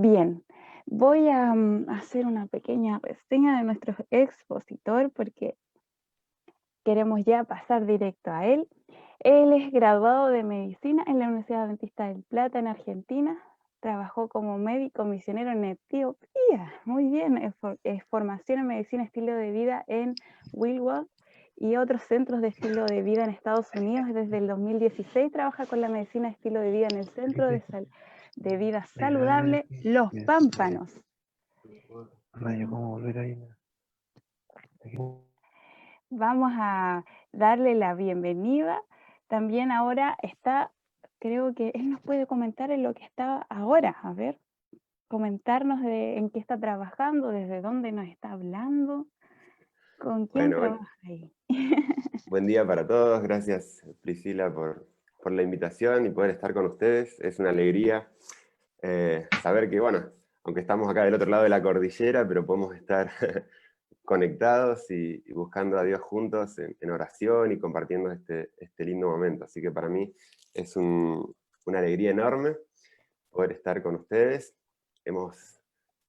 Bien, voy a hacer una pequeña reseña de nuestro expositor porque queremos ya pasar directo a él. Él es graduado de medicina en la Universidad Adventista del Plata en Argentina. Trabajó como médico misionero en Etiopía. Muy bien, es formación en medicina estilo de vida en Wilwell y otros centros de estilo de vida en Estados Unidos. Desde el 2016 trabaja con la medicina estilo de vida en el Centro de Vida Saludable Los Pámpanos. Rayo, ¿cómo volver ahí? Vamos a darle la bienvenida. También ahora está, creo que él nos puede comentar en lo que está ahora. A ver, comentarnos en qué está trabajando, desde dónde nos está hablando, con quién Bueno, trabaja ahí. buen día para todos. Gracias, Priscila, por la invitación y poder estar con ustedes. Es una alegría saber que, bueno, aunque estamos acá del otro lado de la cordillera, pero podemos estar conectados y buscando a Dios juntos en oración y compartiendo este lindo momento. Así que para mí es una alegría enorme poder estar con ustedes. Hemos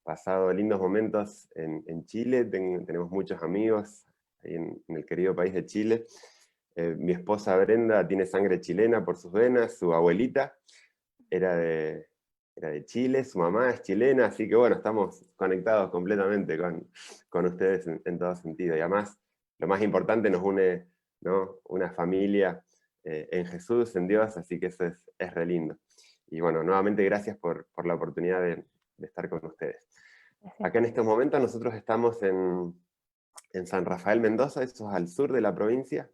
pasado lindos momentos en Chile, tenemos muchos amigos ahí en el querido país de Chile. Mi esposa Brenda tiene sangre chilena por sus venas, su abuelita era de Chile, su mamá es chilena, así que bueno, estamos conectados completamente con ustedes en todo sentido. Y además, lo más importante, nos une, ¿no?, una familia en Jesús, en Dios, así que eso es re lindo. Y bueno, nuevamente gracias por la oportunidad de estar con ustedes. Gracias. Acá en estos momentos nosotros estamos en San Rafael, Mendoza, eso es al sur de la provincia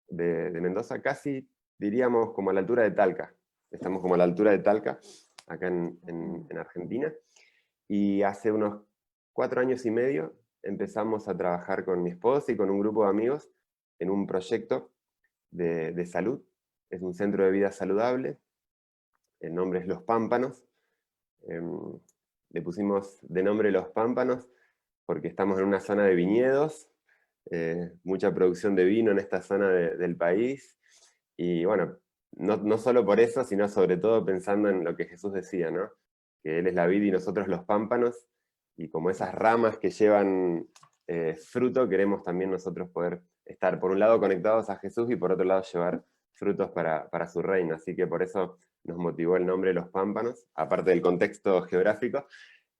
de Mendoza, casi diríamos como a la altura de Talca. Estamos como a la altura de Talca, acá en Argentina. Y hace unos 4 años y medio empezamos a trabajar con mi esposa y con un grupo de amigos en un proyecto de salud. Es un centro de vida saludable, el nombre es Los Pámpanos. Le pusimos de nombre Los Pámpanos porque estamos en una zona de viñedos, mucha producción de vino en esta zona del país, y bueno, no solo por eso, sino sobre todo pensando en lo que Jesús decía, ¿no?, que Él es la vid y nosotros los pámpanos, y como esas ramas que llevan fruto, queremos también nosotros poder estar, por un lado, conectados a Jesús, y por otro lado, llevar frutos para su reino. Así que por eso nos motivó el nombre Los Pámpanos, aparte del contexto geográfico,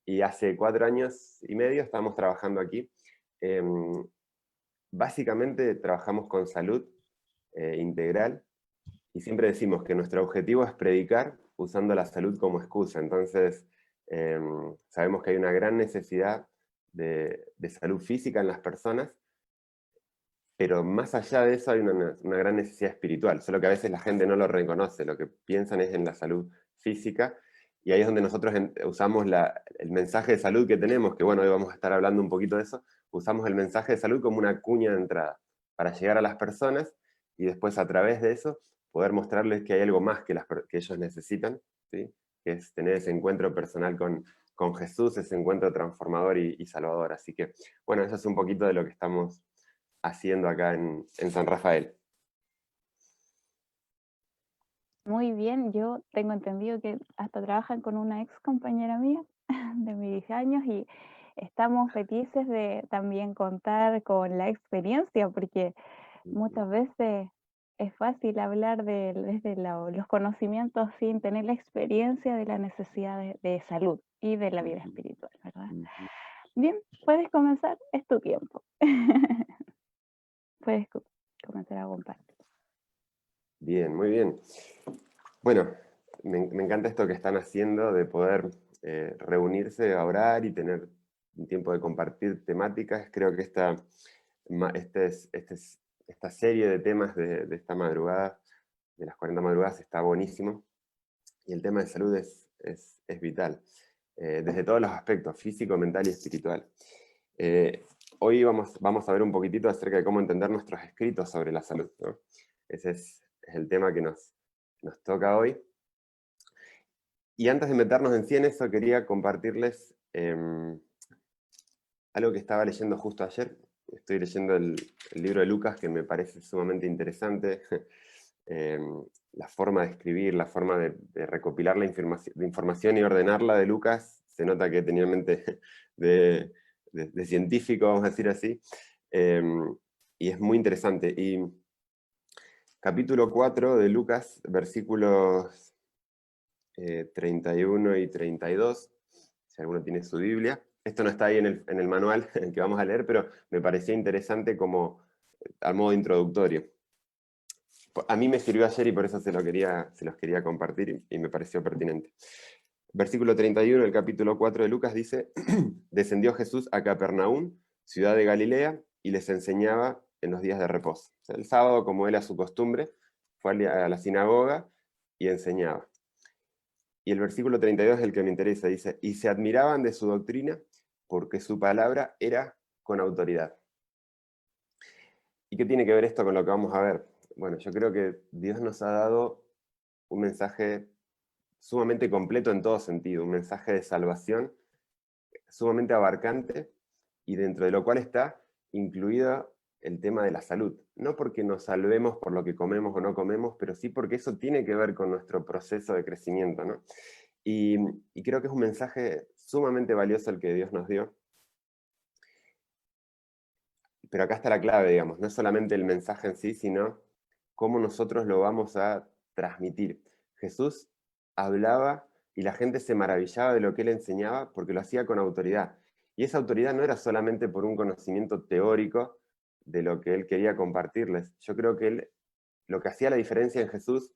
y hace 4 años y medio estamos trabajando aquí. Básicamente trabajamos con salud integral, y siempre decimos que nuestro objetivo es predicar usando la salud como excusa. Entonces, sabemos que hay una gran necesidad de salud física en las personas, pero más allá de eso hay una gran necesidad espiritual, solo que a veces la gente no lo reconoce, lo que piensan es en la salud física, y ahí es donde nosotros usamos el mensaje de salud que tenemos, que bueno, hoy vamos a estar hablando un poquito de eso. Usamos el mensaje de salud como una cuña de entrada, para llegar a las personas, y después a través de eso poder mostrarles que hay algo más que ellos necesitan, ¿sí?, que es tener ese encuentro personal con Jesús, ese encuentro transformador y salvador. Así que, bueno, eso es un poquito de lo que estamos haciendo acá en San Rafael. Muy bien, yo tengo entendido que hasta trabajan con una ex compañera mía de mis años y estamos felices de también contar con la experiencia porque muchas veces es fácil hablar desde los conocimientos sin tener la experiencia de la necesidad de salud y de la vida espiritual, ¿verdad? Bien, puedes comenzar, es tu tiempo. Puedes comenzar a compartir. Bien, muy bien. Bueno, me encanta esto que están haciendo de poder reunirse a orar y tener un tiempo de compartir temáticas. Creo que esta serie de temas de esta madrugada, de las 40 madrugadas, está buenísimo. Y el tema de salud es vital, desde todos los aspectos, físico, mental y espiritual. Hoy vamos a ver un poquitito acerca de cómo entender nuestros escritos sobre la salud, ¿no? Ese es el tema que nos toca hoy. Y antes de meternos en eso, quería compartirles algo que estaba leyendo justo ayer. Estoy leyendo el libro de Lucas, que me parece sumamente interesante. La forma de escribir, la forma de recopilar la información y ordenarla de Lucas, se nota que tenía mente de científico, vamos a decir así, y es muy interesante. Y capítulo 4 de Lucas, versículos 31 y 32, si alguno tiene su Biblia. Esto no está ahí en el manual que vamos a leer, pero me parecía interesante como al modo introductorio. A mí me sirvió ayer y por eso se los quería compartir y me pareció pertinente. Versículo 31 del capítulo 4 de Lucas dice, descendió Jesús a Capernaum, ciudad de Galilea, y les enseñaba en los días de reposo. O sea, el sábado, como era su costumbre, fue a la sinagoga y enseñaba. Y el versículo 32 es el que me interesa, dice, y se admiraban de su doctrina porque su palabra era con autoridad. ¿Y qué tiene que ver esto con lo que vamos a ver? Bueno, yo creo que Dios nos ha dado un mensaje sumamente completo en todo sentido, un mensaje de salvación sumamente abarcante y dentro de lo cual está incluido el tema de la salud. No porque nos salvemos por lo que comemos o no comemos, pero sí porque eso tiene que ver con nuestro proceso de crecimiento, ¿no? Y creo que es un mensaje sumamente valioso el que Dios nos dio. Pero acá está la clave, digamos, no es solamente el mensaje en sí, sino cómo nosotros lo vamos a transmitir. Jesús hablaba y la gente se maravillaba de lo que él enseñaba porque lo hacía con autoridad. Y esa autoridad no era solamente por un conocimiento teórico de lo que él quería compartirles. Yo creo que lo que hacía la diferencia en Jesús,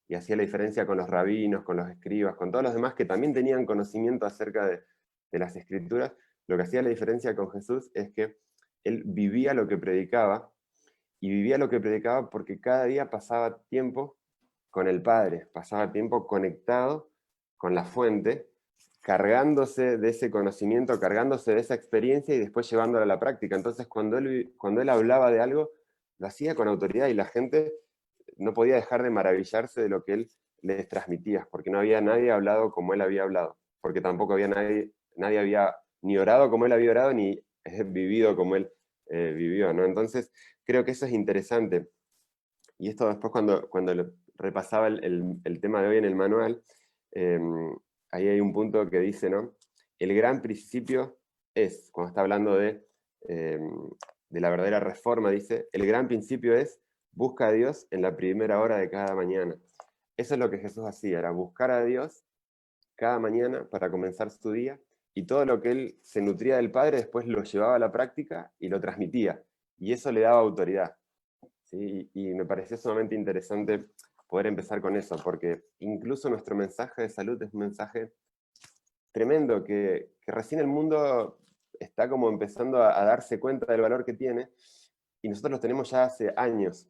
y hacía la diferencia con los rabinos, con los escribas, con todos los demás que también tenían conocimiento acerca de las escrituras, lo que hacía la diferencia con Jesús es que él vivía lo que predicaba, y vivía lo que predicaba porque cada día pasaba tiempo con el Padre, pasaba tiempo conectado con la fuente, cargándose de ese conocimiento, cargándose de esa experiencia y después llevándola a la práctica. Entonces, cuando él hablaba de algo, lo hacía con autoridad y la gente no podía dejar de maravillarse de lo que él les transmitía, porque no había nadie hablado como él había hablado, porque tampoco había nadie había ni orado como él había orado, ni vivido como él vivió, ¿no? Entonces, creo que eso es interesante. Y esto después cuando repasaba el tema de hoy en el manual, ahí hay un punto que dice, ¿no? El gran principio es, cuando está hablando de la verdadera reforma, dice, el gran principio es, busca a Dios en la primera hora de cada mañana. Eso es lo que Jesús hacía, era buscar a Dios cada mañana para comenzar su día, y todo lo que él se nutría del Padre después lo llevaba a la práctica y lo transmitía, y eso le daba autoridad. ¿Sí? Y me pareció sumamente interesante poder empezar con eso, porque incluso nuestro mensaje de salud es un mensaje tremendo, que recién el mundo está como empezando a darse cuenta del valor que tiene, y nosotros lo tenemos ya hace años.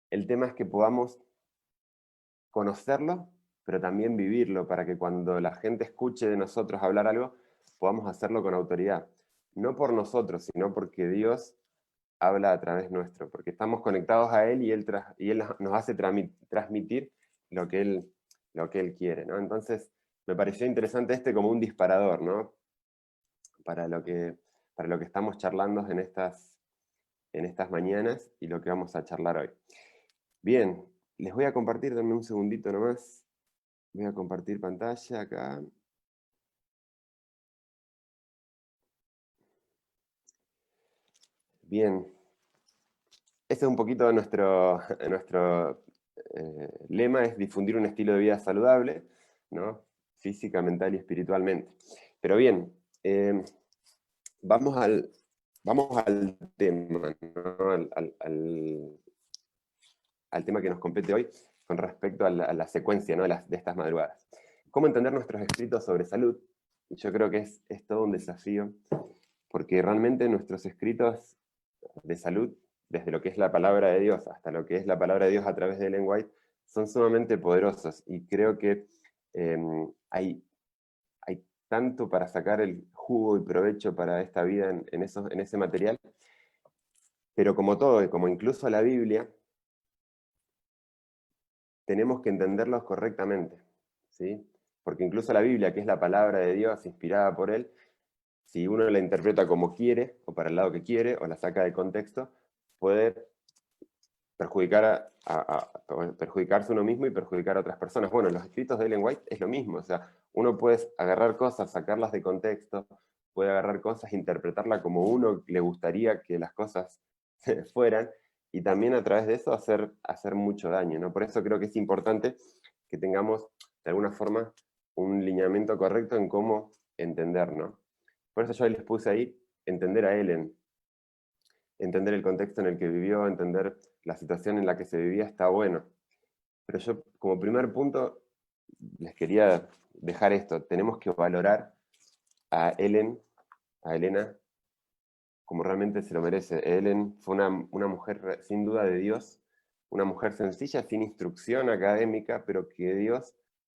El tema es que podamos conocerlo, pero también vivirlo, para que cuando la gente escuche de nosotros hablar algo, podamos hacerlo con autoridad. No por nosotros, sino porque Dios habla a través nuestro, porque estamos conectados a Él y Él nos hace transmitir lo que Él quiere, ¿no? Entonces, me pareció interesante como un disparador, ¿no? Para lo que estamos charlando en estas mañanas y lo que vamos a charlar hoy. Bien, les voy a compartir, denme un segundito nomás. Voy a compartir pantalla acá. Bien. Ese es un poquito nuestro lema, es difundir un estilo de vida saludable, ¿no? Física, mental y espiritualmente. Pero bien, vamos al tema, ¿no? al tema que nos compete hoy con respecto a la secuencia, ¿no? de estas madrugadas. ¿Cómo entender nuestros escritos sobre salud? Yo creo que es todo un desafío, porque realmente nuestros escritos de salud, desde lo que es la palabra de Dios hasta lo que es la palabra de Dios a través de Ellen White, son sumamente poderosos, y creo que hay tanto para sacar el jugo y provecho para esta vida en ese material, pero como todo, y como incluso la Biblia, tenemos que entenderlos correctamente, ¿sí? Porque incluso la Biblia, que es la palabra de Dios inspirada por Él, si uno la interpreta como quiere, o para el lado que quiere, o la saca de contexto, puede perjudicarse uno mismo y perjudicar a otras personas. Bueno, en los escritos de Ellen White es lo mismo, o sea, uno puede agarrar cosas, sacarlas de contexto, puede agarrar cosas, interpretarla como uno le gustaría que las cosas fueran, y también a través de eso hacer mucho daño, ¿no? Por eso creo que es importante que tengamos, de alguna forma, un lineamiento correcto en cómo entender, ¿no? Por eso yo les puse ahí, entender a Ellen, entender el contexto en el que vivió, entender la situación en la que se vivía, está bueno. Pero yo, como primer punto, les quería dejar esto. Tenemos que valorar a Ellen, a Elena, como realmente se lo merece. Ellen fue una mujer sin duda de Dios, una mujer sencilla, sin instrucción académica, pero que Dios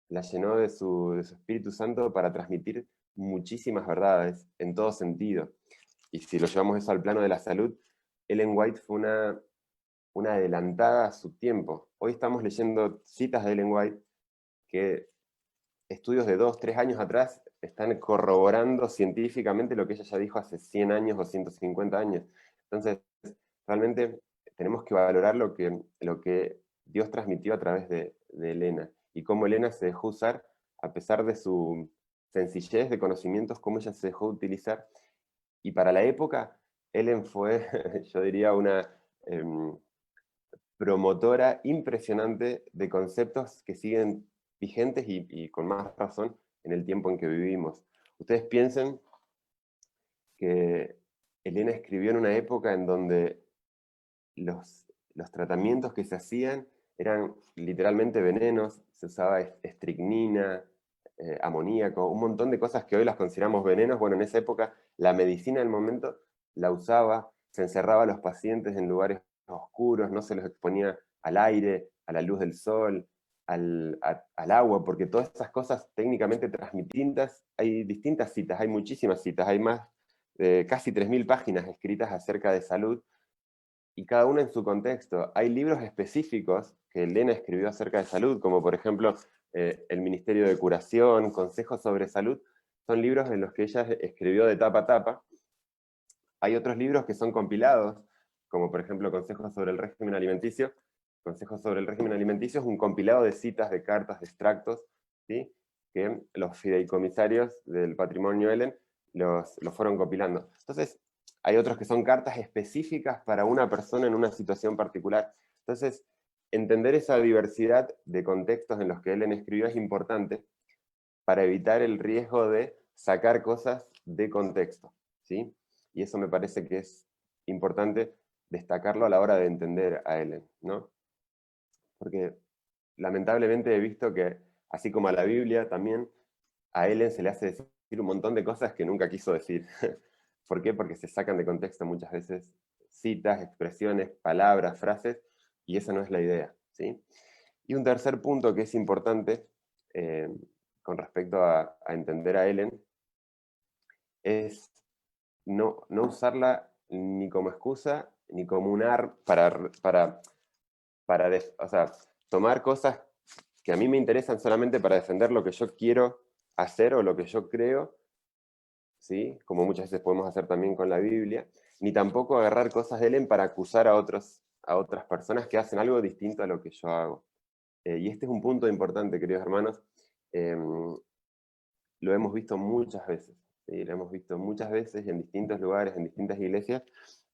la llenó de su Espíritu Santo para transmitir muchísimas verdades en todo sentido. Y si lo llevamos eso al plano de la salud, Ellen White fue una adelantada a su tiempo. Hoy estamos leyendo citas de Ellen White que estudios de 2, 3 años atrás están corroborando científicamente lo que ella ya dijo hace 100 años o 150 años. Entonces, realmente tenemos que valorar lo que Dios transmitió a través de Elena, y cómo Elena se dejó usar, a pesar de su sencillez de conocimientos, cómo ella se dejó utilizar. Y para la época, Ellen fue, yo diría, una promotora impresionante de conceptos que siguen vigentes y con más razón en el tiempo en que vivimos. Ustedes piensen que Elena escribió en una época en donde los tratamientos que se hacían eran literalmente venenos, se usaba estricnina, amoníaco, un montón de cosas que hoy las consideramos venenos. Bueno, en esa época la medicina del momento la usaba, se encerraba a los pacientes en lugares oscuros, no se los exponía al aire, a la luz del sol, al agua, porque todas esas cosas técnicamente distintas, hay distintas citas, hay muchísimas citas, hay más de casi 3.000 páginas escritas acerca de salud, y cada una en su contexto. Hay libros específicos que Elena escribió acerca de salud, como por ejemplo El Ministerio de Curación, Consejos sobre Salud. Son libros en los que ella escribió de tapa a tapa. Hay otros libros que son compilados, como por ejemplo Consejos sobre el régimen alimenticio. Consejos sobre el régimen alimenticio es un compilado de citas, de cartas, de extractos, ¿sí?, que los fideicomisarios del patrimonio Ellen los fueron compilando. Entonces, hay otros que son cartas específicas para una persona en una situación particular. Entonces, entender esa diversidad de contextos en los que Ellen escribió es importante para evitar el riesgo de sacar cosas de contexto, ¿sí? Y eso me parece que es importante destacarlo a la hora de entender a Ellen, ¿no? Porque lamentablemente he visto que, así como a la Biblia también, a Ellen se le hace decir un montón de cosas que nunca quiso decir. ¿Por qué? Porque se sacan de contexto muchas veces citas, expresiones, palabras, frases, y esa no es la idea, ¿sí? Y un tercer punto que es importante con respecto a entender a Ellen es no usarla ni como excusa ni como un arma o sea, tomar cosas que a mí me interesan solamente para defender lo que yo quiero hacer o lo que yo creo, ¿sí?, como muchas veces podemos hacer también con la Biblia, ni tampoco agarrar cosas de Ellen para acusar a otras personas que hacen algo distinto a lo que yo hago. Y este es un punto importante, queridos hermanos. Lo hemos visto muchas veces, ¿sí? Lo hemos visto muchas veces en distintos lugares, en distintas iglesias,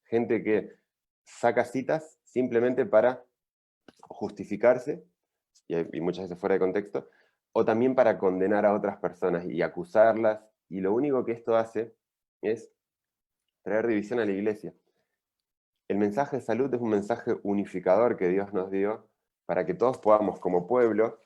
gente que saca citas simplemente para justificarse, y muchas veces fuera de contexto, o también para condenar a otras personas y acusarlas, y lo único que esto hace es traer división a la iglesia. El mensaje de salud es un mensaje unificador que Dios nos dio para que todos podamos, como pueblo,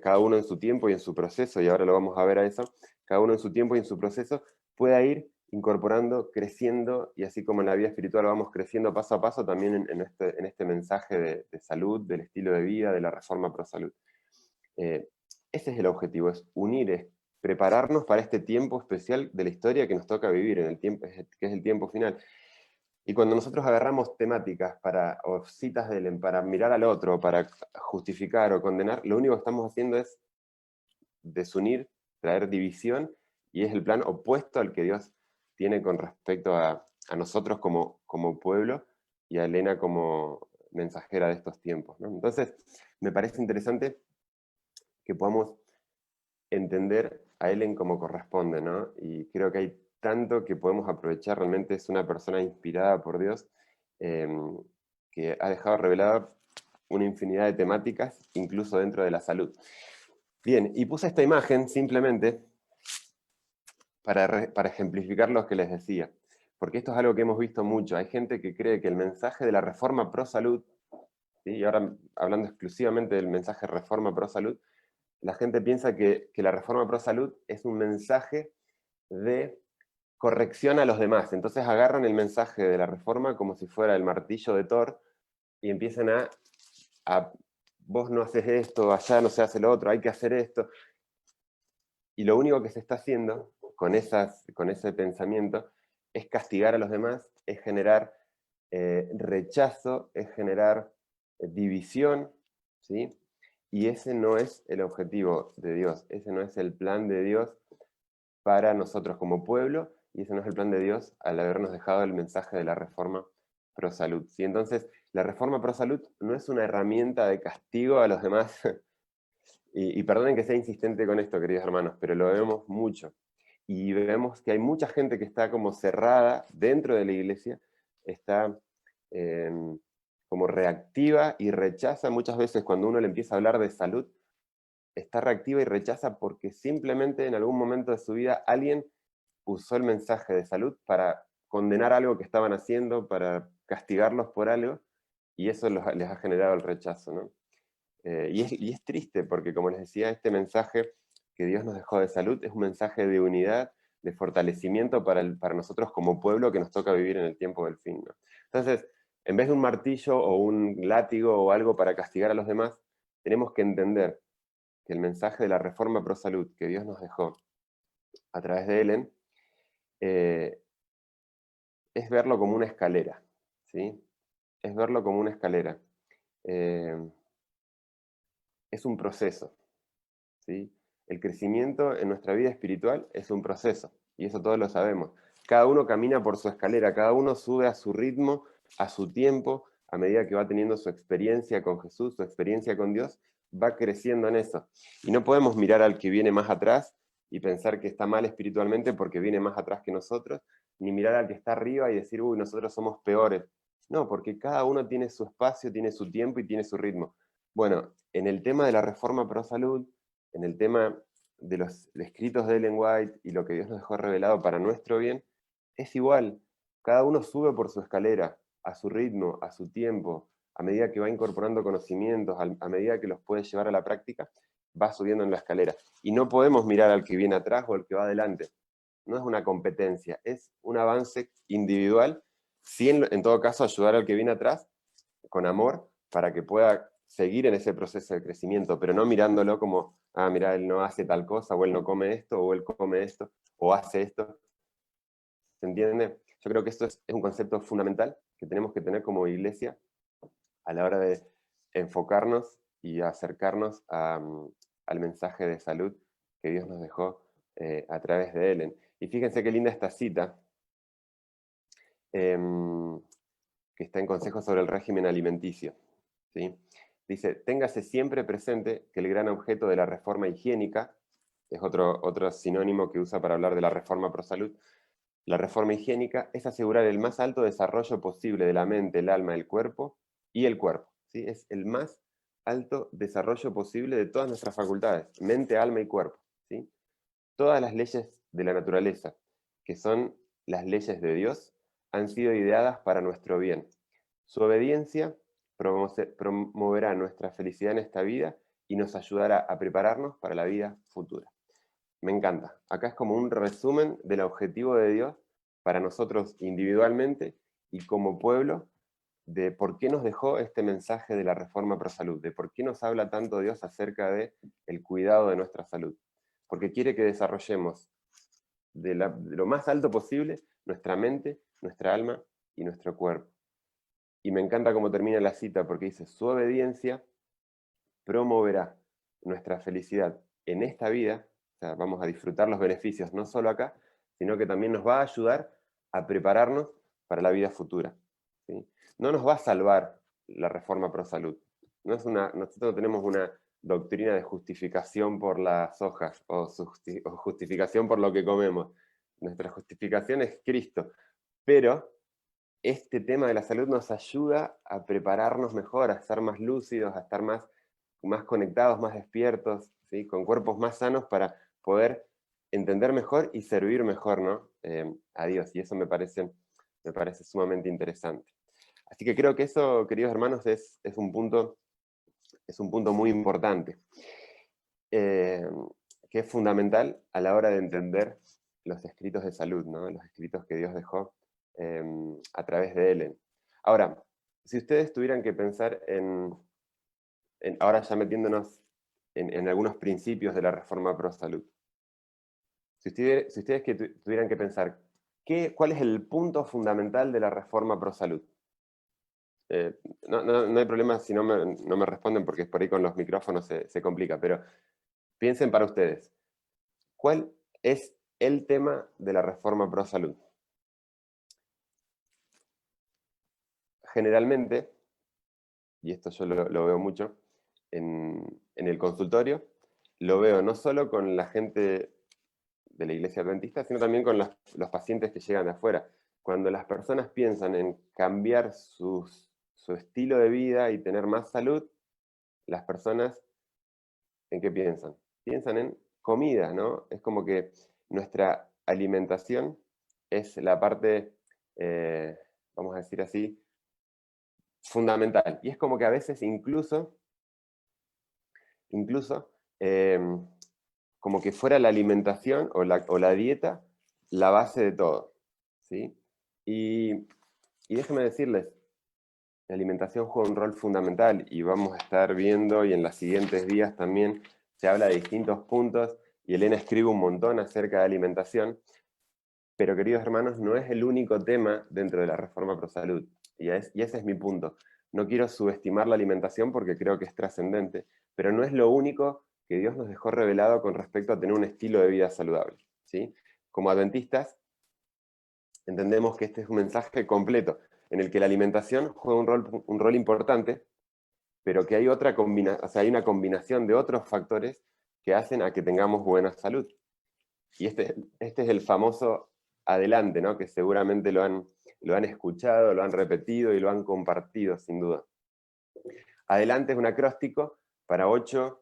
cada uno en su tiempo y en su proceso, y ahora lo vamos a ver a eso, cada uno en su tiempo y en su proceso, pueda ir incorporando, creciendo, y así como en la vida espiritual vamos creciendo paso a paso, también en este mensaje de salud, del estilo de vida, de la reforma pro salud. Ese es el objetivo, es unir, es prepararnos para este tiempo especial de la historia que nos toca vivir, que es el tiempo final. Y cuando nosotros agarramos temáticas o citas de Ellen para mirar al otro, para justificar o condenar, lo único que estamos haciendo es desunir, traer división, y es el plan opuesto al que Dios tiene con respecto a nosotros como pueblo, y a Elena como mensajera de estos tiempos, ¿no? Entonces, me parece interesante que podamos entender a Ellen como corresponde, ¿no? Y creo que hay tanto que podemos aprovechar. Realmente es una persona inspirada por Dios, que ha dejado revelada una infinidad de temáticas, incluso dentro de la salud. Bien, y puse esta imagen simplemente para ejemplificar lo que les decía, porque esto es algo que hemos visto mucho. Hay gente que cree que el mensaje de la Reforma Pro Salud, ¿sí? Y ahora hablando exclusivamente del mensaje Reforma Pro Salud, la gente piensa que la Reforma Pro Salud es un mensaje de corrección a los demás. Entonces agarran el mensaje de la Reforma como si fuera el martillo de Thor y empiezan a vos no haces esto, allá no se hace lo otro, hay que hacer esto. Y lo único que se está haciendo con ese pensamiento es castigar a los demás, es generar rechazo, es generar división, ¿sí? Y ese no es el objetivo de Dios, ese no es el plan de Dios para nosotros como pueblo, y ese no es el plan de Dios al habernos dejado el mensaje de la Reforma Pro Salud, ¿sí? Entonces, la Reforma Pro Salud no es una herramienta de castigo a los demás. Y perdonen que sea insistente con esto, queridos hermanos, pero lo vemos mucho. Y vemos que hay mucha gente que está como cerrada dentro de la iglesia, está como reactiva y rechaza muchas veces cuando uno le empieza a hablar de salud, está reactiva y rechaza porque simplemente en algún momento de su vida alguien usó el mensaje de salud para condenar algo que estaban haciendo, para castigarlos por algo, y eso les ha generado el rechazo, ¿no? Y es triste porque, como les decía, este mensaje que Dios nos dejó de salud es un mensaje de unidad, de fortalecimiento para nosotros como pueblo que nos toca vivir en el tiempo del fin, ¿no? Entonces, en vez de un martillo o un látigo o algo para castigar a los demás, tenemos que entender que el mensaje de la Reforma Pro Salud que Dios nos dejó a través de Ellen es verlo como una escalera, ¿sí? Es verlo como una escalera. Es un proceso, ¿sí? El crecimiento en nuestra vida espiritual es un proceso, y eso todos lo sabemos. Cada uno camina por su escalera, cada uno sube a su ritmo, a su tiempo, a medida que va teniendo su experiencia con Jesús, su experiencia con Dios, va creciendo en eso. Y no podemos mirar al que viene más atrás y pensar que está mal espiritualmente porque viene más atrás que nosotros, ni mirar al que está arriba y decir, uy, nosotros somos peores. No, porque cada uno tiene su espacio, tiene su tiempo y tiene su ritmo. Bueno, en el tema de la Reforma Pro Salud, en el tema de los escritos de Ellen White y lo que Dios nos dejó revelado para nuestro bien, es igual. Cada uno sube por su escalera, a su ritmo, a su tiempo, a medida que va incorporando conocimientos, a medida que los puede llevar a la práctica, va subiendo en la escalera. Y no podemos mirar al que viene atrás o al que va adelante. No es una competencia, es un avance individual, sin en todo caso ayudar al que viene atrás con amor para que pueda seguir en ese proceso de crecimiento, pero no mirándolo como, ah, mira, él no hace tal cosa, o él no come esto, o él come esto, o hace esto. ¿Se entiende? Yo creo que esto es un concepto fundamental que tenemos que tener como iglesia a la hora de enfocarnos y acercarnos al mensaje de salud que Dios nos dejó a través de Ellen. Y fíjense qué linda esta cita, que está en Consejos sobre el régimen alimenticio, ¿sí? Dice, téngase siempre presente que el gran objeto de la reforma higiénica, es otro sinónimo que usa para hablar de la reforma pro salud, la reforma higiénica es asegurar el más alto desarrollo posible de la mente, el alma, el cuerpo y el cuerpo, ¿sí? Es el más alto desarrollo posible de todas nuestras facultades, mente, alma y cuerpo, ¿sí? Todas las leyes de la naturaleza, que son las leyes de Dios, han sido ideadas para nuestro bien. Su obediencia promoverá nuestra felicidad en esta vida y nos ayudará a prepararnos para la vida futura. Me encanta. Acá es como un resumen del objetivo de Dios para nosotros individualmente y como pueblo, de por qué nos dejó este mensaje de la Reforma Pro Salud, de por qué nos habla tanto Dios acerca de el cuidado de nuestra salud. Porque quiere que desarrollemos de lo más alto posible nuestra mente, nuestra alma y nuestro cuerpo. Y me encanta cómo termina la cita, porque dice, su obediencia promoverá nuestra felicidad en esta vida, o sea, vamos a disfrutar los beneficios no solo acá, sino que también nos va a ayudar a prepararnos para la vida futura, ¿sí? No nos va a salvar la Reforma Pro Salud. Nosotros no tenemos doctrina de justificación por las hojas o justificación por lo que comemos. Nuestra justificación es Cristo, pero este tema de la salud nos ayuda a prepararnos mejor, a estar más lúcidos, a estar más conectados, más despiertos, ¿sí? Con cuerpos más sanos para poder entender mejor y servir mejor, ¿no? A Dios, y eso me parece sumamente interesante. Así que creo que eso, queridos hermanos, es un punto muy importante, que es fundamental a la hora de entender los escritos de salud, ¿no? Los escritos que Dios dejó a través de Ellen. Ahora, si ustedes tuvieran que pensar ahora ya metiéndonos en algunos principios de la Reforma Pro Salud, si ustedes tuvieran que pensar, ¿cuál es el punto fundamental de la Reforma Pro Salud? No hay problema si no me responden, porque por ahí con los micrófonos se complica, pero piensen para ustedes, ¿cuál es el tema de la Reforma Pro Salud? Generalmente, y esto yo lo veo mucho, en el consultorio, lo veo no solo con la gente de la iglesia adventista, sino también con los pacientes que llegan de afuera. Cuando las personas piensan en cambiar su estilo de vida y tener más salud, las personas, ¿en qué piensan? Piensan en comida, ¿no? Es como que nuestra alimentación es la parte, vamos a decir así, fundamental. Y es como que a veces incluso como que fuera la alimentación o la dieta la base de todo, ¿sí? Y déjenme decirles, la alimentación juega un rol fundamental y vamos a estar viendo, y en los siguientes días también se habla de distintos puntos, y Elena escribe un montón acerca de alimentación, pero queridos hermanos, no es el único tema dentro de la Reforma Pro Salud, y ese es mi punto. No quiero subestimar la alimentación porque creo que es trascendente, pero no es lo único que Dios nos dejó revelado con respecto a tener un estilo de vida saludable, ¿sí? Como adventistas, entendemos que este es un mensaje completo, en el que la alimentación juega un rol importante, pero que hay hay una combinación de otros factores que hacen a que tengamos buena salud. Y este es el famoso adelante, ¿no? Que seguramente lo han escuchado, lo han repetido y lo han compartido, sin duda. Adelante es un acróstico para 8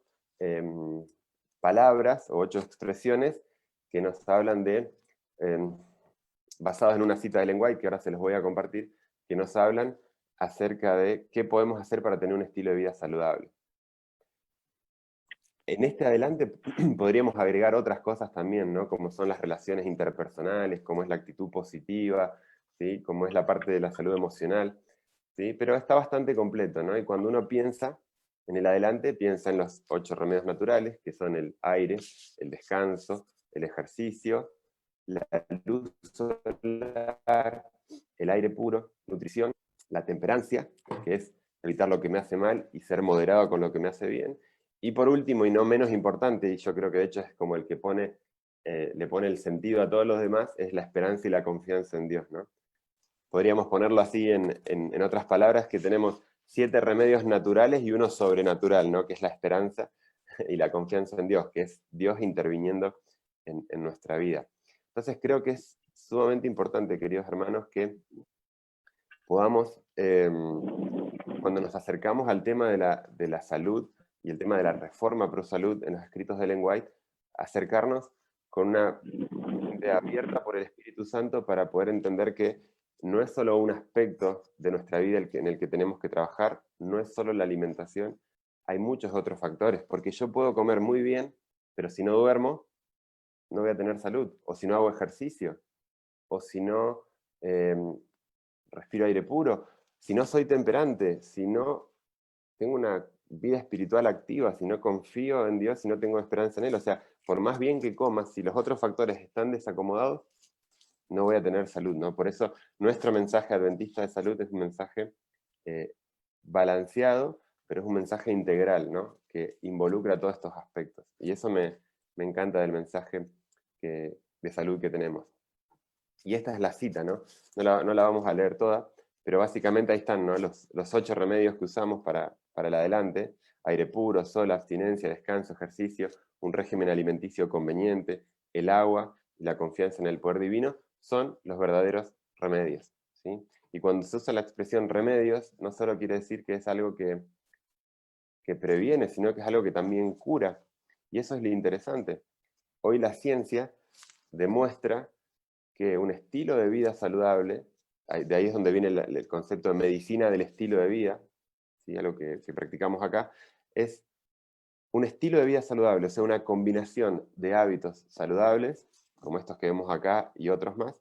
palabras o 8 expresiones que nos hablan de, basadas en una cita de Ellen White, que ahora se los voy a compartir, que nos hablan acerca de qué podemos hacer para tener un estilo de vida saludable. En este adelante podríamos agregar otras cosas también, ¿no? Como son las relaciones interpersonales, como es la actitud positiva, ¿sí? Como es la parte de la salud emocional, ¿sí? Pero está bastante completo, ¿no? Y cuando uno piensa en el adelante, piensa en los 8 remedios naturales, que son el aire, el descanso, el ejercicio, la luz solar, el aire puro, nutrición, la temperancia, que es evitar lo que me hace mal y ser moderado con lo que me hace bien. Y por último, y no menos importante, y yo creo que de hecho es como el que le pone el sentido a todos los demás, es la esperanza y la confianza en Dios, ¿no? Podríamos ponerlo así en otras palabras, que tenemos 7 remedios naturales y uno sobrenatural, ¿no? Que es la esperanza y la confianza en Dios, que es Dios interviniendo en nuestra vida. Entonces creo que es sumamente importante, queridos hermanos, que podamos, cuando nos acercamos al tema de la salud y el tema de la Reforma Pro Salud en los escritos de Ellen White, acercarnos con una mente abierta por el Espíritu Santo para poder entender que no es solo un aspecto de nuestra vida en el que tenemos que trabajar, no es solo la alimentación, hay muchos otros factores, porque yo puedo comer muy bien, pero si no duermo, no voy a tener salud, o si no hago ejercicio, o si no respiro aire puro, si no soy temperante, si no tengo una vida espiritual activa, si no confío en Dios, si no tengo esperanza en Él, o sea, por más bien que comas, si los otros factores están desacomodados, no voy a tener salud, ¿no? Por eso nuestro mensaje adventista de salud es un mensaje balanceado, pero es un mensaje integral, ¿no? Que involucra todos estos aspectos. Y eso me encanta del mensaje de salud que tenemos. Y esta es la cita, ¿no? No la vamos a leer toda, pero básicamente ahí están, ¿no? Los 8 remedios que usamos para el adelante. aire puro, sol, abstinencia, descanso, ejercicio, un régimen alimenticio conveniente, el agua y la confianza en el poder divino son los verdaderos remedios, ¿sí? Y cuando se usa la expresión remedios, no solo quiere decir que es algo que previene, sino que es algo que también cura. Y eso es lo interesante. Hoy la ciencia demuestra que un estilo de vida saludable, de ahí es donde viene el concepto de medicina del estilo de vida, ¿sí? Algo que practicamos acá, es un estilo de vida saludable, o sea, una combinación de hábitos saludables, como estos que vemos acá y otros más,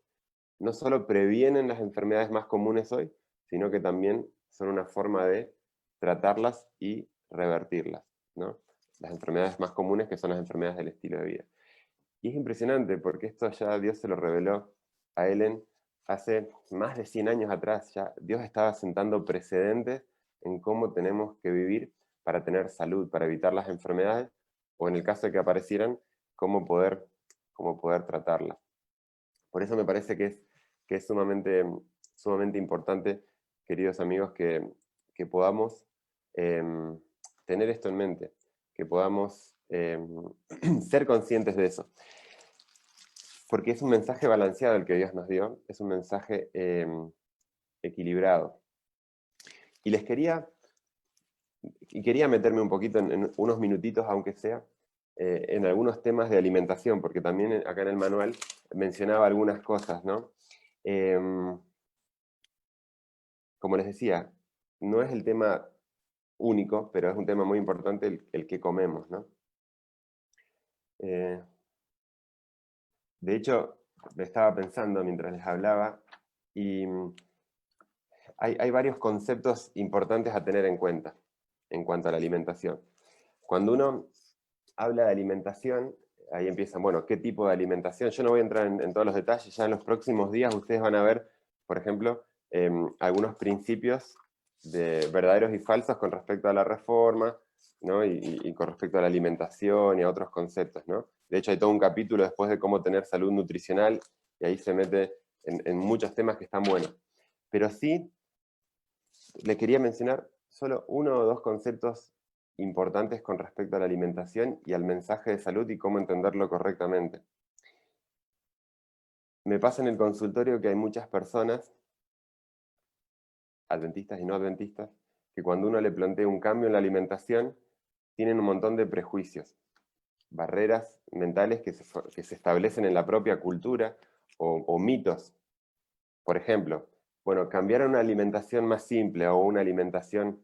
no solo previenen las enfermedades más comunes hoy, sino que también son una forma de tratarlas y revertirlas, ¿no? Las enfermedades más comunes, que son las enfermedades del estilo de vida. Y es impresionante porque esto ya Dios se lo reveló a Helen hace más de 100 años atrás. Ya Dios estaba sentando precedentes en cómo tenemos que vivir para tener salud, para evitar las enfermedades, o en el caso de que aparecieran, cómo poder tratarlas. Por eso me parece que es sumamente, sumamente importante, queridos amigos, que podamos tener esto en mente, que podamos ser conscientes de eso. Porque es un mensaje balanceado el que Dios nos dio, es un mensaje equilibrado. Y quería meterme un poquito en unos minutitos, aunque sea, en algunos temas de alimentación, porque también acá en el manual mencionaba algunas cosas, ¿no? Como les decía, no es el tema único, pero es un tema muy importante el que comemos, ¿no? De hecho, me estaba pensando mientras les hablaba, y hay varios conceptos importantes a tener en cuenta en cuanto a la alimentación. Cuando uno habla de alimentación, ahí empiezan, bueno, ¿qué tipo de alimentación? Yo no voy a entrar en todos los detalles, ya en los próximos días ustedes van a ver, por ejemplo, algunos principios de verdaderos y falsos con respecto a la reforma, ¿no? Y con respecto a la alimentación y a otros conceptos, ¿no? De hecho, hay todo un capítulo después de cómo tener salud nutricional, y ahí se mete en muchos temas que están buenos. Pero sí, le quería mencionar solo uno o dos conceptos importantes con respecto a la alimentación y al mensaje de salud y cómo entenderlo correctamente. Me pasa en el consultorio que hay muchas personas, adventistas y no adventistas, que cuando uno le plantea un cambio en la alimentación, tienen un montón de prejuicios, barreras mentales que se establecen en la propia cultura o mitos. Por ejemplo, bueno, cambiar a una alimentación más simple o una alimentación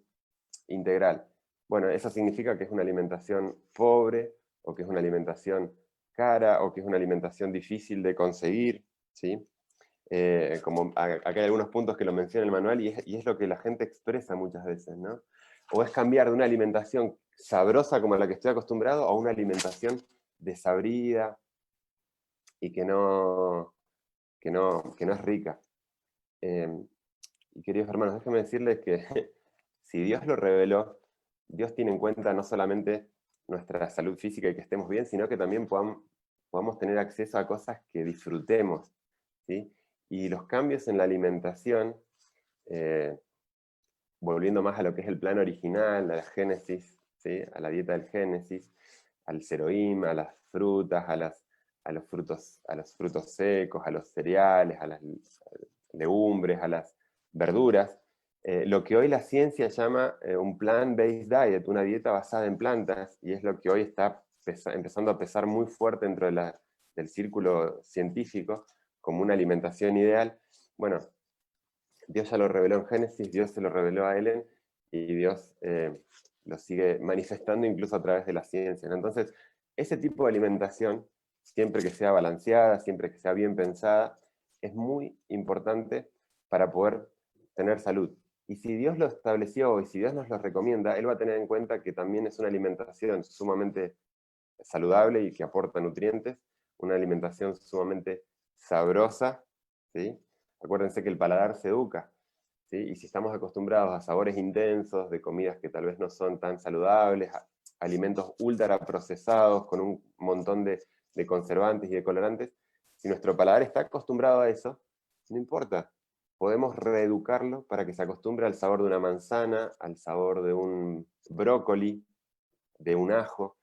integral. Bueno, eso significa que es una alimentación pobre, o que es una alimentación cara, o que es una alimentación difícil de conseguir, ¿sí? Como acá hay algunos puntos que lo menciona el manual, y es lo que la gente expresa muchas veces, ¿no? O es cambiar de una alimentación sabrosa como la que estoy acostumbrado a una alimentación desabrida y que no es rica. Y queridos hermanos, déjenme decirles que si Dios lo reveló, Dios tiene en cuenta no solamente nuestra salud física y que estemos bien, sino que también podamos tener acceso a cosas que disfrutemos, ¿sí? Y los cambios en la alimentación, volviendo más a lo que es el plan original, a la Génesis, ¿sí? A la dieta del Génesis, al Seroim, a las frutas, a los frutos secos, a los cereales, a las legumbres, a las verduras, lo que hoy la ciencia llama un plant-based diet, una dieta basada en plantas, y es lo que hoy está empezando a pesar muy fuerte dentro del círculo científico como una alimentación ideal. Bueno, Dios ya lo reveló en Génesis, Dios se lo reveló a Helen, y Dios lo sigue manifestando incluso a través de la ciencia, ¿no? Entonces, ese tipo de alimentación, siempre que sea balanceada, siempre que sea bien pensada, es muy importante para poder tener salud. Y si Dios lo estableció y si Dios nos lo recomienda, Él va a tener en cuenta que también es una alimentación sumamente saludable y que aporta nutrientes, una alimentación sumamente sabrosa, ¿sí? Acuérdense que el paladar se educa, ¿sí? Y si estamos acostumbrados a sabores intensos, de comidas que tal vez no son tan saludables, alimentos ultra procesados con un montón de conservantes y de colorantes, si nuestro paladar está acostumbrado a eso, no importa, podemos reeducarlo para que se acostumbre al sabor de una manzana, al sabor de un brócoli, de un ajo,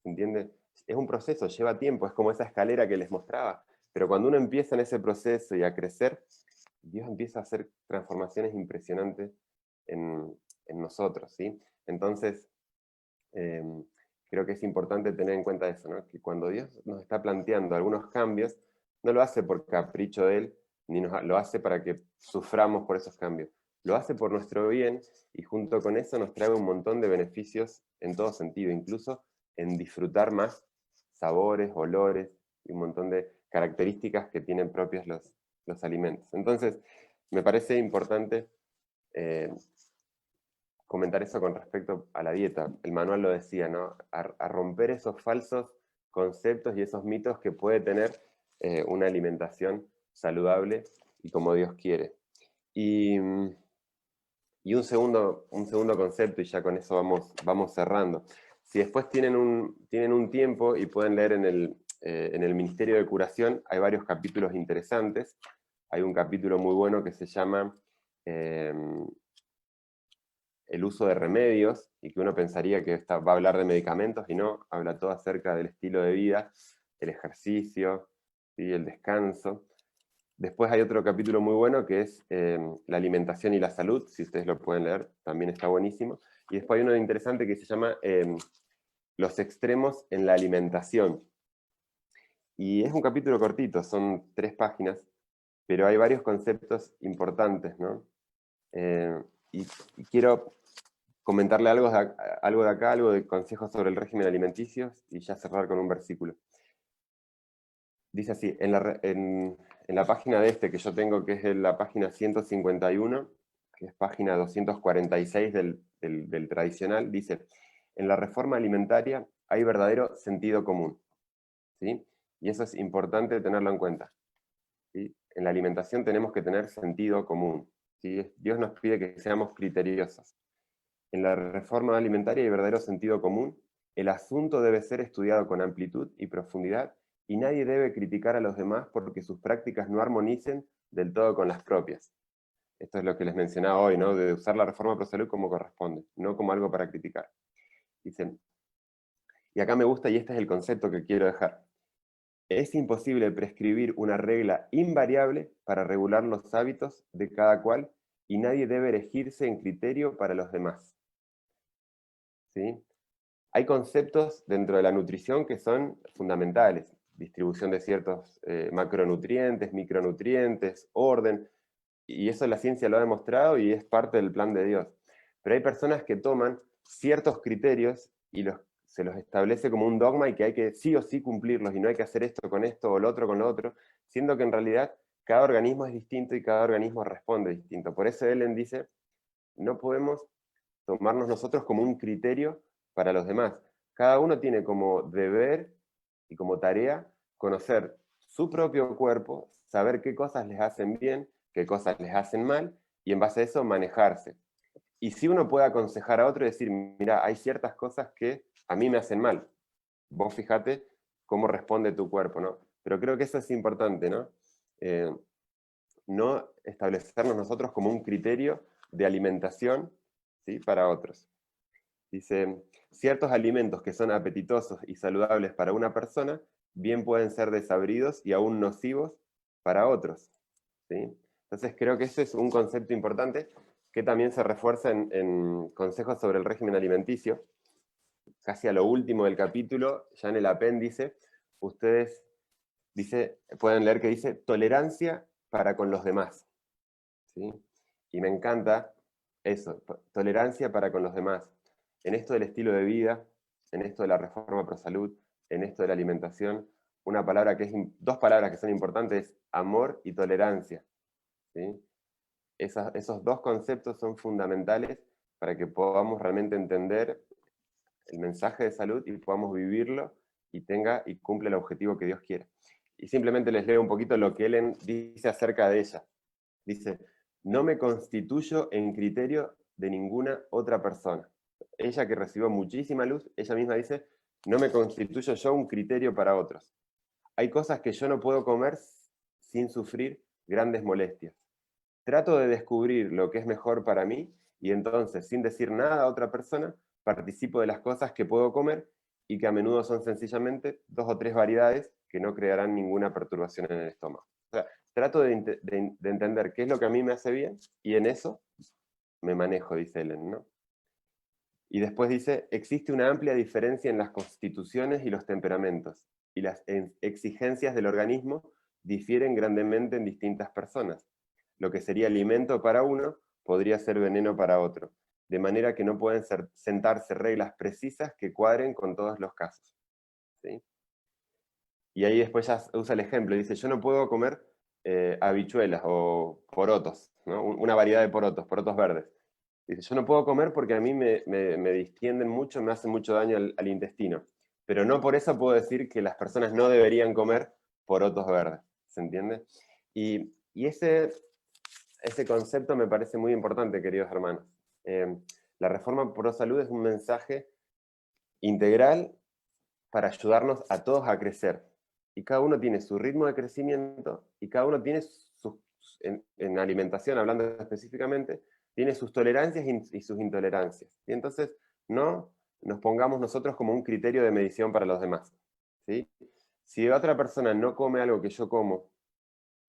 ¿entiende? Es un proceso, lleva tiempo, es como esa escalera que les mostraba, pero cuando uno empieza en ese proceso y a crecer, Dios empieza a hacer transformaciones impresionantes en nosotros, ¿sí? Entonces, creo que es importante tener en cuenta eso, ¿no? Que cuando Dios nos está planteando algunos cambios, no lo hace por capricho de Él, ni lo hace para que suframos por esos cambios. Lo hace por nuestro bien y junto con eso nos trae un montón de beneficios en todo sentido, incluso en disfrutar más sabores, olores y un montón de características que tienen propios los alimentos. Entonces, me parece importante comentar eso con respecto a la dieta. El manual lo decía, ¿no? A romper esos falsos conceptos y esos mitos que puede tener una alimentación saludable y como Dios quiere. Y un segundo concepto, y ya con eso vamos cerrando. Si después tienen un tiempo y pueden leer en el Ministerio de Curación, hay varios capítulos interesantes. Hay un capítulo muy bueno que se llama el uso de remedios, y que uno pensaría que va a hablar de medicamentos, y no, habla todo acerca del estilo de vida, el ejercicio, ¿sí? El descanso. Después hay otro capítulo muy bueno que es la alimentación y la salud, si ustedes lo pueden leer, también está buenísimo. Y después hay uno interesante que se llama los extremos en la alimentación. Y es un capítulo cortito, son 3 páginas, pero hay varios conceptos importantes, ¿no? Y quiero comentarle algo de acá, algo de consejos sobre el régimen alimenticio, y ya cerrar con un versículo. Dice así, en la página de que yo tengo, que es la página 151, que es página 246 del tradicional, dice, en la reforma alimentaria hay verdadero sentido común, ¿sí? Y eso es importante tenerlo en cuenta, ¿sí? En la alimentación tenemos que tener sentido común, ¿sí? Dios nos pide que seamos criteriosos. En la reforma alimentaria hay verdadero sentido común, el asunto debe ser estudiado con amplitud y profundidad, y nadie debe criticar a los demás porque sus prácticas no armonicen del todo con las propias. Esto es lo que les mencionaba hoy, ¿no? De usar la reforma pro salud como corresponde, no como algo para criticar. Dicen, y acá me gusta, y este es el concepto que quiero dejar. Es imposible prescribir una regla invariable para regular los hábitos de cada cual, y nadie debe erigirse en criterio para los demás. ¿Sí? Hay conceptos dentro de la nutrición que son fundamentales. Distribución de ciertos macronutrientes, micronutrientes, orden, y eso la ciencia lo ha demostrado y es parte del plan de Dios. Pero hay personas que toman ciertos criterios y se los establece como un dogma y que hay que sí o sí cumplirlos y no hay que hacer esto con esto o lo otro con lo otro, siendo que en realidad cada organismo es distinto y cada organismo responde distinto. Por eso Ellen dice, no podemos tomarnos nosotros como un criterio para los demás. Cada uno tiene como deber y como tarea conocer su propio cuerpo, saber qué cosas les hacen bien, qué cosas les hacen mal, y en base a eso manejarse. Y si uno puede aconsejar a otro y decir, mira, hay ciertas cosas que a mí me hacen mal, vos fíjate cómo responde tu cuerpo, ¿no? Pero creo que eso es importante, ¿no? No establecernos nosotros como un criterio de alimentación, ¿sí? Para otros. Dice, ciertos alimentos que son apetitosos y saludables para una persona, bien pueden ser desabridos y aún nocivos para otros, ¿sí? Entonces creo que ese es un concepto importante que también se refuerza en consejos sobre el régimen alimenticio. Casi a lo último del capítulo, ya en el apéndice, ustedes pueden leer que dice tolerancia para con los demás, ¿sí? Y me encanta eso, tolerancia para con los demás. En esto del estilo de vida, en esto de la reforma pro salud, en esto de la alimentación, dos palabras que son importantes es amor y tolerancia, ¿sí? Esos dos conceptos son fundamentales para que podamos realmente entender el mensaje de salud y podamos vivirlo y cumpla el objetivo que Dios quiere. Y simplemente les leo un poquito lo que Ellen dice acerca de ella. Dice, no me constituyo en criterio de ninguna otra persona. Ella que recibió muchísima luz, ella misma dice, no me constituyo yo un criterio para otros. Hay cosas que yo no puedo comer sin sufrir grandes molestias. trato de descubrir lo que es mejor para mí, y entonces, sin decir nada a otra persona, participo de las cosas que puedo comer, y que a menudo son sencillamente 2 o 3 variedades que no crearán ninguna perturbación en el estómago. O sea, trato de entender qué es lo que a mí me hace bien, y en eso me manejo, dice Ellen, ¿no? Y después dice, existe una amplia diferencia en las constituciones y los temperamentos, y las exigencias del organismo difieren grandemente en distintas personas. Lo que sería alimento para uno podría ser veneno para otro, de manera que no pueden sentarse reglas precisas que cuadren con todos los casos, ¿sí? Y ahí después ya usa el ejemplo, dice, yo no puedo comer habichuelas o porotos, ¿no? Una variedad de porotos verdes. Dice, yo no puedo comer porque a mí me distienden mucho, me hacen mucho daño al intestino. Pero no por eso puedo decir que las personas no deberían comer porotos verdes, ¿se entiende? Y ese concepto me parece muy importante, queridos hermanos. La Reforma Pro Salud es un mensaje integral para ayudarnos a todos a crecer. Y cada uno tiene su ritmo de crecimiento, y cada uno tiene en alimentación, hablando específicamente, tiene sus tolerancias y sus intolerancias. Y entonces no nos pongamos nosotros como un criterio de medición para los demás, ¿sí? Si otra persona no come algo que yo como,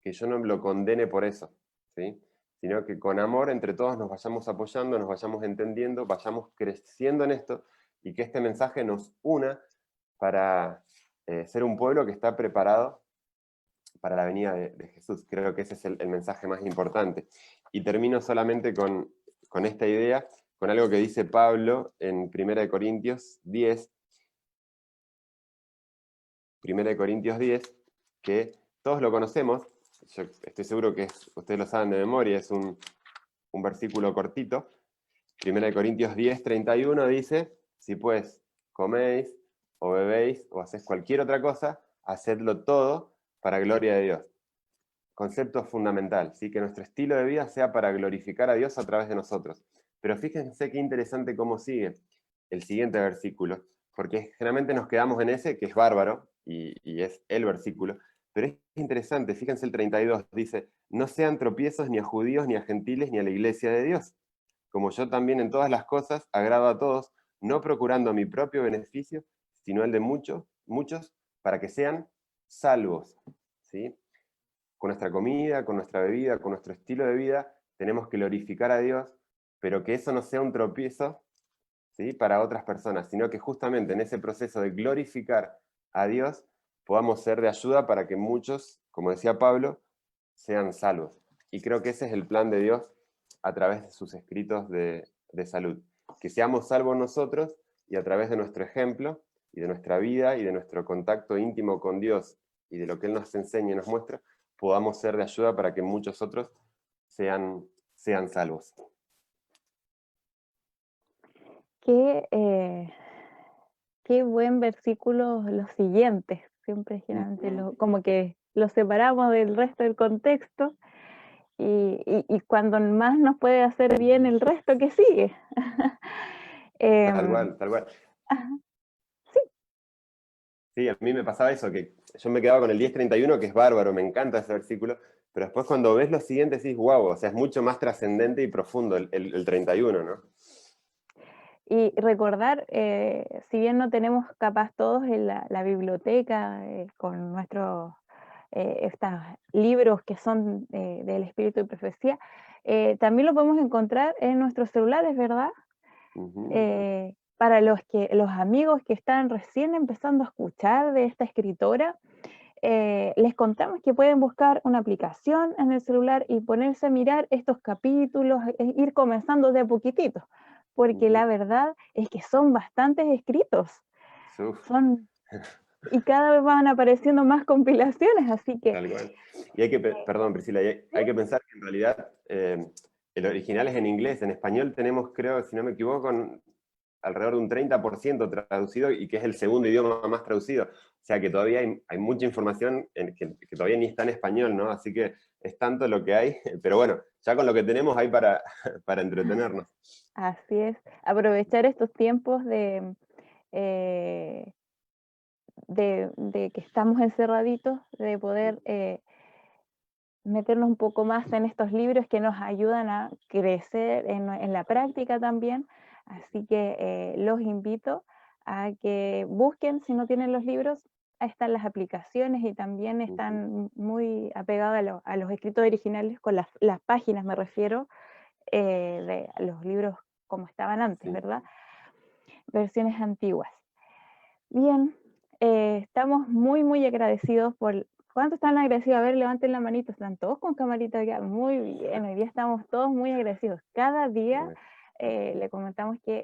que yo no lo condene por eso, ¿sí? Sino que con amor entre todos nos vayamos apoyando, nos vayamos entendiendo, vayamos creciendo en esto, y que este mensaje nos una para ser un pueblo que está preparado para la venida de Jesús. Creo que ese es el mensaje más importante. Y termino solamente con esta idea, con algo que dice Pablo en 1 Corintios 10, 1 Corintios 10, que todos lo conocemos, yo estoy seguro que ustedes lo saben de memoria, es un versículo cortito. 1 Corintios 10, 31 dice, si pues coméis o bebéis o hacéis cualquier otra cosa, hacedlo todo para gloria de Dios. Concepto fundamental, ¿sí? Que nuestro estilo de vida sea para glorificar a Dios a través de nosotros. Pero fíjense qué interesante cómo sigue el siguiente versículo, porque generalmente nos quedamos en ese, que es bárbaro, y es el versículo, pero es interesante, fíjense el 32, dice, no sean tropiezos ni a judíos, ni a gentiles, ni a la iglesia de Dios, como yo también en todas las cosas agrado a todos, no procurando mi propio beneficio, sino el de muchos, para que sean salvos, ¿sí? Con nuestra comida, con nuestra bebida, con nuestro estilo de vida, tenemos que glorificar a Dios, pero que eso no sea un tropiezo, ¿sí? Para otras personas, sino que justamente en ese proceso de glorificar a Dios podamos ser de ayuda para que muchos, como decía Pablo, sean salvos. Y creo que ese es el plan de Dios a través de sus escritos de salud. Que seamos salvos nosotros, y a través de nuestro ejemplo y de nuestra vida y de nuestro contacto íntimo con Dios y de lo que Él nos enseña y nos muestra, podamos ser de ayuda para que muchos otros sean salvos. Qué, qué buen versículo los siguientes. Siempre generalmente como que los separamos del resto del contexto, y cuando más nos puede hacer bien el resto que sigue. Tal cual, tal cual. Ajá, Sí, a mí me pasaba eso, que yo me quedaba con el 10:31, que es bárbaro, me encanta ese versículo, pero después cuando ves los siguientes decís, wow, o sea, es mucho más trascendente y profundo el 31, ¿no? y recordar, si bien no tenemos capaz todos en la biblioteca con nuestros estos libros que son del espíritu y profecía, también lo podemos encontrar en nuestros celulares, ¿verdad? Para los amigos que están recién empezando a escuchar de esta escritora, les contamos que pueden buscar una aplicación en el celular y ponerse a mirar estos capítulos, ir comenzando de a poquitito, porque la verdad es que son bastantes escritos, y cada vez van apareciendo más compilaciones, así que... Tal cual. Y hay que, perdón Priscila, hay que pensar que en realidad el original es en inglés, en español tenemos, creo, si no me equivoco, alrededor de un 30% traducido, y que es el segundo idioma más traducido. O sea que todavía hay mucha información que todavía ni está en español, ¿no? Así que es tanto lo que hay, pero bueno, ya con lo que tenemos hay para entretenernos. Así es, aprovechar estos tiempos de que estamos encerraditos, de poder meternos un poco más en estos libros que nos ayudan a crecer en la práctica también. Así que los invito a que busquen, si no tienen los libros, ahí están las aplicaciones y también están muy apegados a los escritos originales, con las páginas me refiero, de los libros como estaban antes, Sí. ¿verdad? Versiones antiguas. Bien, estamos muy, muy agradecidos por... ¿Cuántos están agradecidos? A ver, levanten la manito. Están todos con camarita acá. Muy bien, hoy día estamos todos muy agradecidos. Cada día le comentamos que